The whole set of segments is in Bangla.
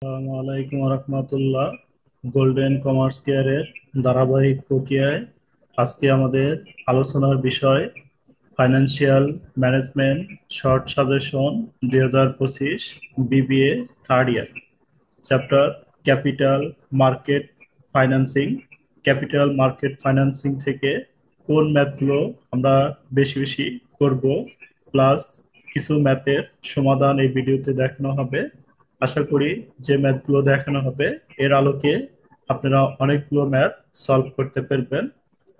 আসসালামু আলাইকুম রহমতুল্লাহ। গোল্ডেন কমার্স কেয়ারের ধারাবাহিক প্রক্রিয়ায় আজকে আমাদের আলোচনার বিষয় financial management short suggestion 2025 BBA third year chapter capital market financing. Capital market financing থেকে কোন ম্যাথগুলো আমরা বেশি বেশি করব, প্লাস কিছু ম্যাথের সমাধান এই ভিডিওতে দেখানো হবে। আশা করি যে ম্যাথগুলো দেখানো হবে এর আলোকে আপনারা অনেকগুলো ম্যাথ সলভ করতে পারবেন।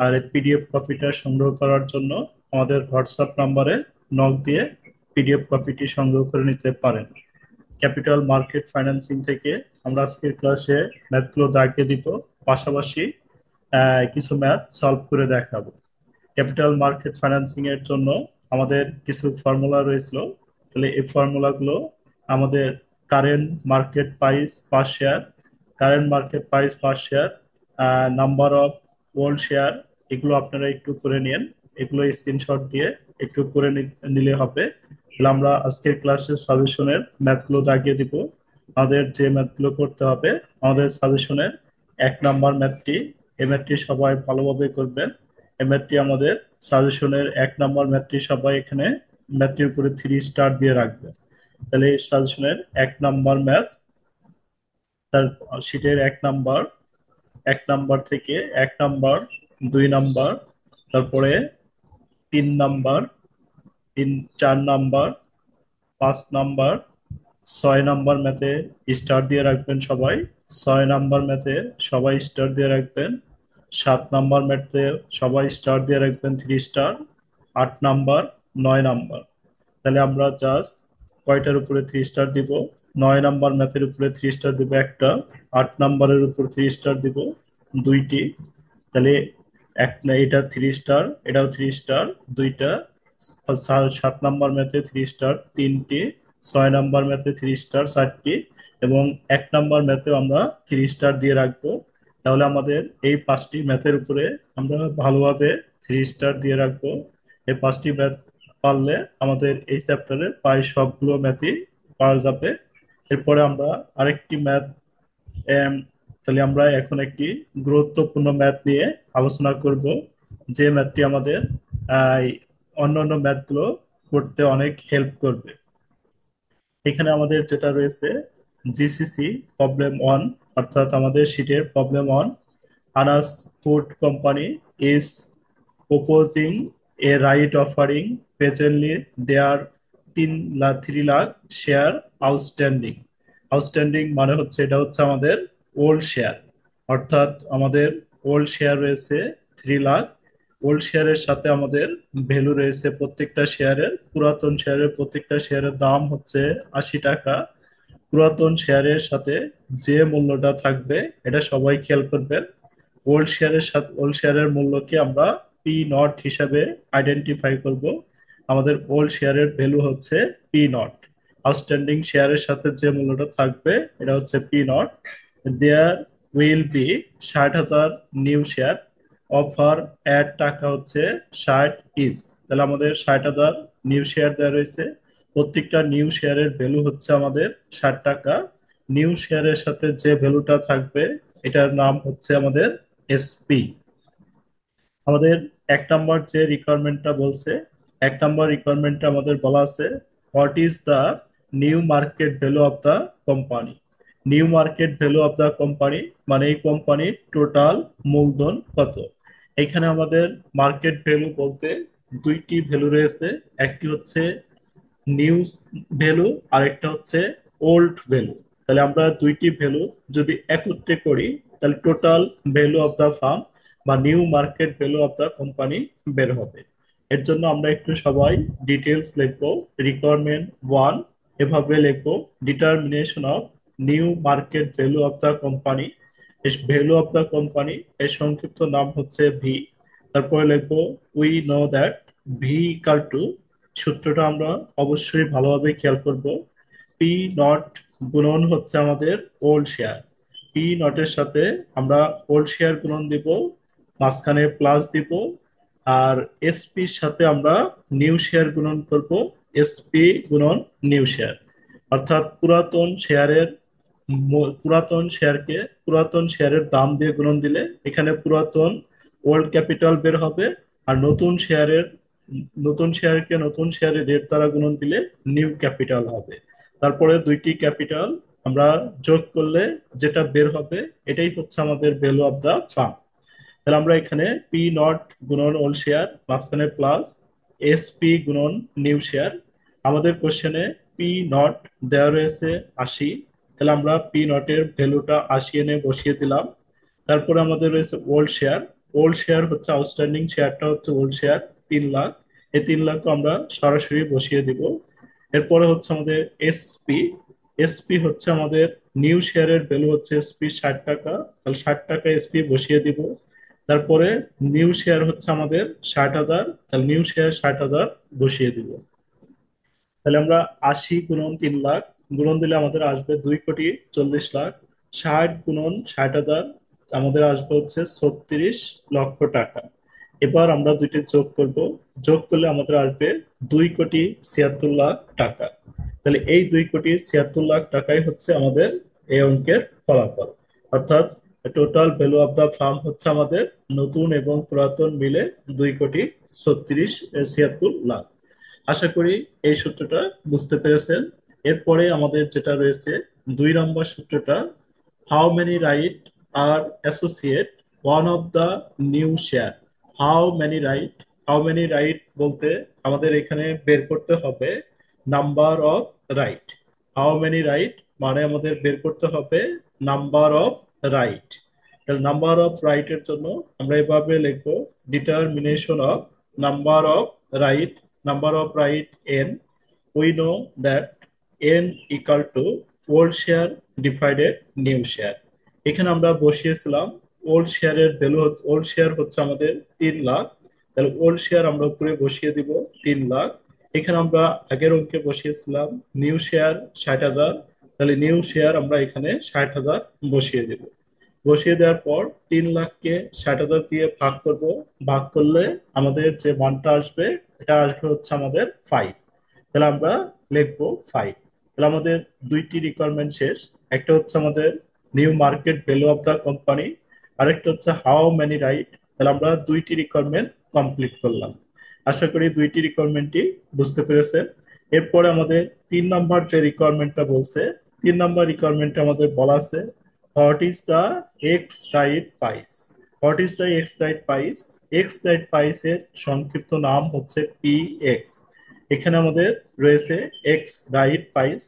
আর এই পিডিএফ কপিটা সংগ্রহ করার জন্য আমাদের হোয়াটসঅ্যাপ নাম্বারে নক দিয়ে পিডিএফ কপিটি সংগ্রহ করে নিতে পারেন। ক্যাপিটাল মার্কেট ফাইন্যান্সিং থেকে আমরা আজকের ক্লাসে ম্যাথগুলো দাগিয়ে দিব, পাশাপাশি কিছু ম্যাথ সলভ করে দেখাবো। ক্যাপিটাল মার্কেট ফাইন্যান্সিং এর জন্য আমাদের কিছু ফর্মুলা রয়েছিল। তাহলে এই ফর্মুলাগুলো আমাদের current market price per share, current market price per share, number of old share, এগুলো আপনারা একটু করে নিন। এগুলো স্ক্রিনশট দিয়ে একটু করে নিলে হবে। তাহলে আমরা আজকের ক্লাসের সাজেশনের ম্যাথগুলো দাগিয়ে দিব। আমাদের যে ম্যাথগুলো করতে হবে, আমাদের সাজেশনের 1 নাম্বার ম্যাথটি, এই ম্যাথটি সবাই ভালোভাবে করবেন। এই ম্যাথটি আমাদের সাজেশনের 1 নাম্বার ম্যাথটি সবাই এখানে ম্যাথটির উপরে 3 স্টার দিয়ে রাখবে। তাহলে এই সাজেশনের 1 নাম্বার ম্যাথ, তার শীটের 1 নাম্বার, 1 নাম্বার থেকে 1 নাম্বার, 2 নাম্বার, তারপরে 3 নাম্বার, 4 নাম্বার, 5 নাম্বার, 6 নাম্বার ম্যাথে স্টার দিয়ে রাখবেন সবাই। 6 নাম্বার ম্যাথে সবাই স্টার দিয়ে রাখবেন। 7 নাম্বার ম্যাথে সবাই স্টার দিয়ে রাখবেন 3 স্টার। 8 number, 9 number. তাহলে আমরা জাস্ট কয়টার উপরে 3 স্টার দিব? 9 নাম্বার ম্যাথের উপরে 3 স্টার দিব একটা, 8 নাম্বারের উপর 3 স্টার দিব দুইটি। তাহলে এটা 3 স্টার, এটাও 3 স্টার দুইটা। 7 নাম্বার ম্যাথে 3 স্টার তিনটি, 6 নাম্বার ম্যাথে 3 স্টার চারটি, এবং 1 নাম্বার ম্যাথেও আমরা 3 স্টার দিয়ে রাখবো। তাহলে আমাদের এই 5টি ম্যাথের উপরে আমরা ভালোভাবে 3 স্টার দিয়ে রাখবো। এই 5টি ম্যাথ পারলে আমাদের এই চ্যাপ্টারের প্রায় সবগুলো ম্যাথই পাওয়া যাবে। এরপরে আমরা আরেকটি ম্যাথ, তাহলে আমরা এখন একটি গুরুত্বপূর্ণ ম্যাথ নিয়ে আলোচনা করব, যে ম্যাথটি আমাদের আহ, অন্যান্য ম্যাথগুলো করতে অনেক হেল্প করবে। এখানে আমাদের যেটা রয়েছে জিসিসি প্রবলেম 1, অর্থাৎ আমাদের শীটের problem 1। Anas food company is proposing a right offering presently there 3 lakh share outstanding. Outstanding মানে হচ্ছে এটা হচ্ছে আমাদের ওল্ড শেয়ার, অর্থাৎ আমাদের ওল্ড শেয়ার রয়েছে 3 লাখ। ওল্ড শেয়ারের সাথে আমাদের ভ্যালু রয়েছে প্রত্যেকটা শেয়ারের, পুরাতন শেয়ারের প্রত্যেকটা শেয়ারের দাম হচ্ছে 80 টাকা। পুরাতন শেয়ারের সাথে যে মূল্যটা থাকবে এটা সবাই খেয়াল করবেন। ওল্ড শেয়ারের সাথে ওল্ড শেয়ারের মূল্যকে আমরা পি নট হিসাবে আইডেন্টিফাই করব। আমাদের ওল্ড শেয়ারের ভ্যালু হচ্ছে পি নট। আউটস্ট্যান্ডিং শেয়ারের সাথে যে মূল্যটা থাকবে এটা হচ্ছে P naught. There will be 60,000 new share offer at টাকা হচ্ছে 60 ইস। তাহলে আমাদের 60,000 নিউ শেয়ার দেওয়া রয়েছে। প্রত্যেকটা নিউ শেয়ারের ভ্যালু হচ্ছে আমাদের 60 টাকা। নিউ শেয়ারের সাথে যে ভ্যালুটা থাকবে এটার নাম হচ্ছে আমাদের এসপি। আমাদের 1 নাম্বার যে রিকোয়ারমেন্টটা বলছে, 1 নাম্বার রিকোয়ারমেন্টটা আমাদের বলা আছে what is the new market value of the company. New market value of the company মানে এই কোম্পানির টোটাল মূলধন কত। এখানে আমাদের মার্কেট ভ্যালু বলতে দুইটি ভ্যালু রয়েছে, একটি হচ্ছে নিউ ভ্যালু আর একটা হচ্ছে ওল্ড ভ্যালু। তাহলে আমরা দুইটি ভ্যালু যদি একত্রে করি তাহলে total value of the firm বা new market value of the company বের হবে। এর জন্য আমরা একটু সবাই ডিটেলস লিখবো। রিকোয়ারমেন্ট 1 এভাবে লিখবো, determination of new market value of the company. Value of the company এর সংক্ষিপ্ত নাম হচ্ছে ভি। তারপরে লিখবো we know that V equal to, সূত্রটা আমরা অবশ্যই ভালোভাবে খেয়াল করব, পি নট গুণন হচ্ছে আমাদের ওল্ড শেয়ার। পি নটের সাথে আমরা ওল্ড শেয়ার গুণন দিব, মাঝখানে প্লাস দিব, আর এসপির সাথে আমরা নিউ শেয়ার গুণন করব, এসপি গুণন নিউ শেয়ার। অর্থাৎ পুরাতন শেয়ারের পুরাতন শেয়ারকে পুরাতন শেয়ারের দাম দিয়ে গুণন দিলে এখানে পুরাতন ওল্ড ক্যাপিটাল বের হবে, আর নতুন শেয়ারকে নতুন শেয়ারের রেট দ্বারা গুণন দিলে নিউ ক্যাপিটাল হবে। তারপরে দুইটি ক্যাপিটাল আমরা যোগ করলে যেটা বের হবে এটাই হচ্ছে আমাদের ভ্যালু অফ দা ফার্ম। তাহলে আমরা এখানে পি নট গুণন ওল্ড শেয়ার মাঝখানে প্লাস এস পি গুণন নিউ শেয়ার। আমাদের কোশ্চেনে পি নট দেওয়া রয়েছে 80, তাহলে আমরা পি নটের ভ্যালুটা 80 এনে বসিয়ে দিলাম। তারপরে আমাদের রয়েছে ওল্ড শেয়ার। ওল্ড শেয়ার হচ্ছে আউটস্ট্যান্ডিং শেয়ারটা হচ্ছে ওল্ড শেয়ার 3 লাখ, এই 3 লাখ আমরা সরাসরি বসিয়ে দিব। এরপরে হচ্ছে আমাদের এসপি। এসপি হচ্ছে আমাদের নিউ শেয়ারের ভ্যালু হচ্ছে এসপি 60 টাকা, তাহলে 60 টাকা এসপি বসিয়ে দিব। তারপরে নিউ শেয়ার হচ্ছে আমাদের 60,000, তাহলে নিউ শেয়ার 60,000 বসিয়ে দিব। তাহলে আমরা 80 গুণন 3 লাখ গুণন দিলে আমাদের আসবে 2,40,00,000। 60 গুণন 60,000 আমাদের আসবে হচ্ছে 36 লক্ষ টাকা। এবার আমরা দুইটি যোগ করব, যোগ করলে আমাদের আসবে 2,76,00,000 টাকা। তাহলে এই 2,76,00,000 টাকাই হচ্ছে আমাদের এই অঙ্কের ফলাফল। অর্থাৎ total value of the firm হচ্ছে আমাদের নতুন এবং পুরাতন মিলে 2,36,76,00,000। আশা করি এই সূত্রটা বুঝতে পেরেছেন। এরপরে আমাদের যেটা রয়েছে 2 নম্বর সূত্রটা, how many right are associate one of the new share. How many right, how many right বলতে আমাদের এখানে বের করতে হবে number of right. How many right মানে আমাদের বের করতে হবে নাম্বার অফ রাইট। তাহলে নাম্বার অফ রাইট এর জন্য আমরা এভাবে লিখবো, determination of number of right, number of right n, we know that n equal to old share divided new share। এখানে আমরা বসিয়েছিলাম ওল্ড শেয়ারের ভ্যালু হচ্ছে, ওল্ড শেয়ার হচ্ছে আমাদের 3 লাখ, তাহলে ওল্ড শেয়ার আমরা উপরে বসিয়ে দিব 3 লাখ। এখানে আমরা আগের অঙ্কে বসিয়েছিলাম নিউ শেয়ার 60,000, তাহলে নিউ শেয়ার আমরা এখানে 60,000 বসিয়ে দিব। বসিয়ে দেওয়ার পর 3 লাখকে 60,000 দিয়ে ভাগ করব, ভাগ করলে আমাদের যে মানটা আসবে এটা আসবে হচ্ছে আমাদের 5। তাহলে আমরা লিখবো 5। তাহলে আমাদের দুইটি রিকোয়ারমেন্ট শেষ। একটা হচ্ছে আমাদের new market value of the company, আরেকটা হচ্ছে হাউ মেনি রাইট। তাহলে আমরা দুইটি রিকোয়ারমেন্ট কমপ্লিট করলাম। আশা করি দুইটি রিকোয়ারমেন্টই বুঝতে পেরেছেন। এরপরে আমাদের 3 নম্বর যে রিকোয়ারমেন্টটা বলছে, 3 নম্বর রিকোয়ারমেন্টে আমাদের বলা আছে what is the x right price. What is the x right price, x right প্রাইসের সংক্ষিপ্ত নাম হচ্ছে পি এক্স। এখানে আমাদের রয়েছে x right price,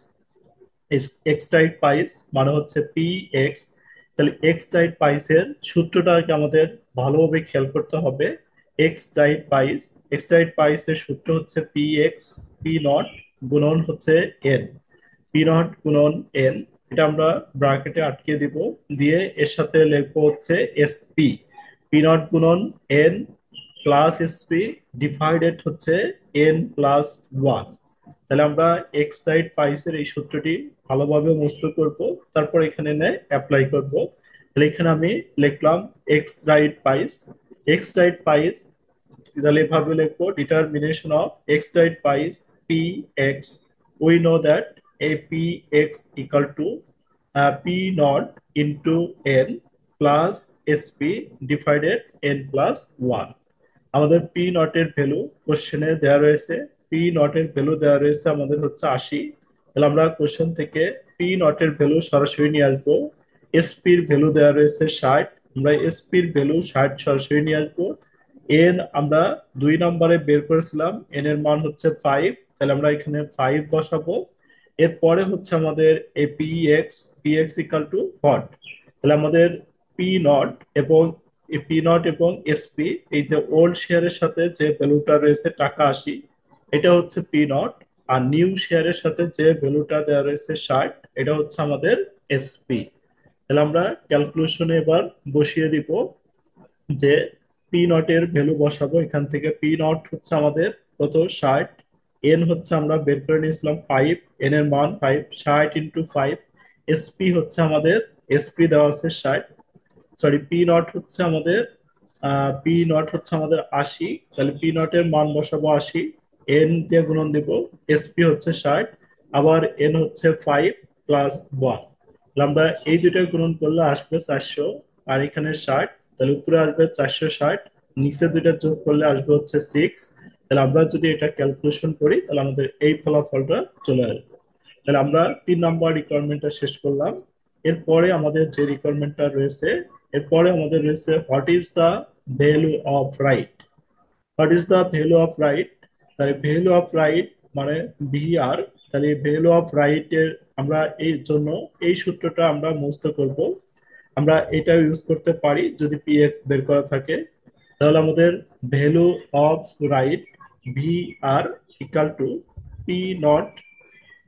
x right price মানে হচ্ছে পি এক্স। তাহলে এক্স রাইট প্রাইসের সূত্রটাকে আমাদের ভালোভাবে খেয়াল করতে হবে। X right price, x right প্রাইসের সূত্র হচ্ছে পি এক্স পি নট গুণন হচ্ছে এন, পি নট গুণন এন। এটা আমরা ব্র্যাকেটে আটকে দিব, দিয়ে এর সাথে লিখবো হচ্ছে এসপি, পি নট গুণন এন প্লাস এসপি ডিভাইডেড হচ্ছে এন প্লাস ওয়ান। তাহলে আমরা এক্স রাইট প্রাইসের এই সূত্রটি ভালোভাবে মুখস্থ করব, তারপর এখানে এনে অ্যাপ্লাই করব। তাহলে এখানে আমি লিখলাম x right price, x right price, তাহলে এভাবে লিখবো determination of x right price P x. We know that A P x equal to P not into N plus SP divided N plus one. আমাদের পি নটের ভ্যালু কোশ্চেনে দেওয়া রয়েছে, পি নটের ভ্যালু দেওয়া রয়েছে আমাদের হচ্ছে 80। তাহলে আমরা কোশ্চেন থেকে পি নটের ভ্যালু সরাসরি নিয়ে আসবো। এসপির ভ্যালু দেওয়া রয়েছে 60, আমরা এসপির ভ্যালু 60 সরাসরি নিয়ে আসবো। এন আমরা 2 নম্বরে বের করেছিলাম, এন এর মান হচ্ছে 5, তাহলে আমরা এখানে 5 বসাবো। এরপরে হচ্ছে আমাদের A P x, P x equal too hot. তাহলে আমাদের পি নট এবং পি নট এবং এসপি, এই যে ওল্ড শেয়ারের সাথে যে ভ্যালুটা রয়েছে টাকা 80, এটা হচ্ছে পি নট। আর নিউ শেয়ারের সাথে যে ভ্যালুটা দেওয়া রয়েছে 60, এটা হচ্ছে আমাদের এসপি। তাহলে আমরা ক্যালকুলেশনে এবার বসিয়ে দিব যে পি নটের ভ্যালু বসাবো। এখান থেকে পি নট হচ্ছে আমাদের কত 60, এন হচ্ছে আমরা বের করে নিয়েছিলাম 5, এন এর মান 5, 60 ইন্টু 5। এসপি হচ্ছে আমাদের, এসপি দেওয়া আছে 60, সরি পি নট হচ্ছে আমাদের, পি নট হচ্ছে আমাদের 80, তাহলে পি নটের মান বসাবো 80, এন দিয়ে গুণন দিব, এসপি হচ্ছে 60, আবার এন হচ্ছে 5 প্লাস 1। তাহলে আমরা এই দুইটা গুণন করলে আসবে 400, আর এখানে 60, তাহলে উপরে আসবে 460, নিচে দুইটা যোগ করলে আসবে হচ্ছে 6। তাহলে আমরা যদি এটা ক্যালকুলেশন করি তাহলে আমাদের এই ফলাফলটা চলে আসবে। তাহলে আমরা 3 নম্বর রিকোয়ারমেন্টটা শেষ করলাম। এরপরে আমাদের যে রিকোয়ারমেন্টটা রয়েছে, এরপরে আমাদের রয়েছে what is the value of right. What is the value of right, তাহলে ভ্যালু অফ রাইট মানে ভিআর। তাহলে ভ্যালু অফ রাইট এর আমরা এই জন্য এই সূত্রটা আমরা মুখস্থ করব। আমরা এটা ইউজ করতে পারি যদি পিএক্স বের করা থাকে। তাহলে আমাদের value of right V R equal to P not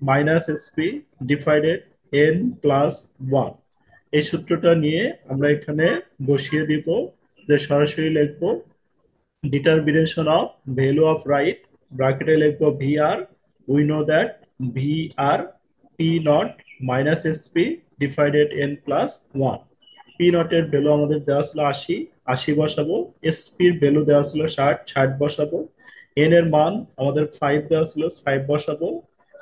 minus SP divided N plus one. এই সূত্রটা নিয়ে আমরা এখানে বসিয়ে দিব, যে সরাসরি লিখবো determination of value of right, ব্র্যাকেটে লিখবো V R. We know that V R P not minus SP divided N plus one. P নটের ভ্যালু আমাদের দেওয়া ছিল 80, 80 বসাবো। এসপির ভ্যালু দেওয়া ছিল 60, 60 বসাবো। এন এর মান আমাদের 5 দেওয়া ছিল, 5 বসাবো।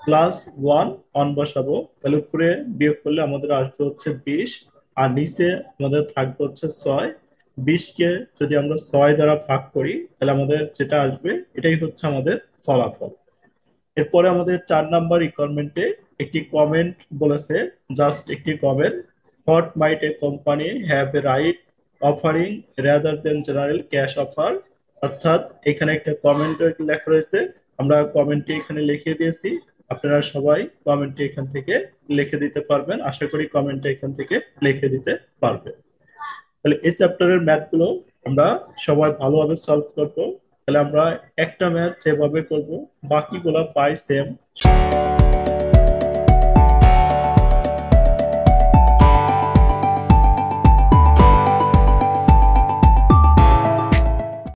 প্লাস ওয়ান, ওয়ান বসাবো। তাহলে উপরে বিয়োগ করলে আমাদের আসবে হচ্ছে 20, আর নিচে আমাদের থাকবে হচ্ছে 6। 20কে যদি আমরা 6 দ্বারা ভাগ করি তাহলে আমাদের যেটা আসবে এটাই হচ্ছে আমাদের ফলাফল। এরপরে আমাদের 4 নম্বর রিকোয়ারমেন্টে একটি কমেন্ট বলেছে, জাস্ট একটি comment, what mite a company have a right offering rather than general cash offer. অর্থাৎ এখানে একটা কমেন্ট লেখা রয়েছে, আমরা কমেন্টটি এখানে লিখে দিয়েছি। আপনারা সবাই কমেন্টটি এখান থেকে লিখে দিতে পারবেন, আশা করি কমেন্টটা এখান থেকে লিখে দিতে পারবেন। তাহলে এই চ্যাপ্টারের ম্যাথ গুলো আমরা সবাই ভালোভাবে সলভ করবো। তাহলে আমরা একটা ম্যাথ যেভাবে করব বাকিগুলো পাই সেম।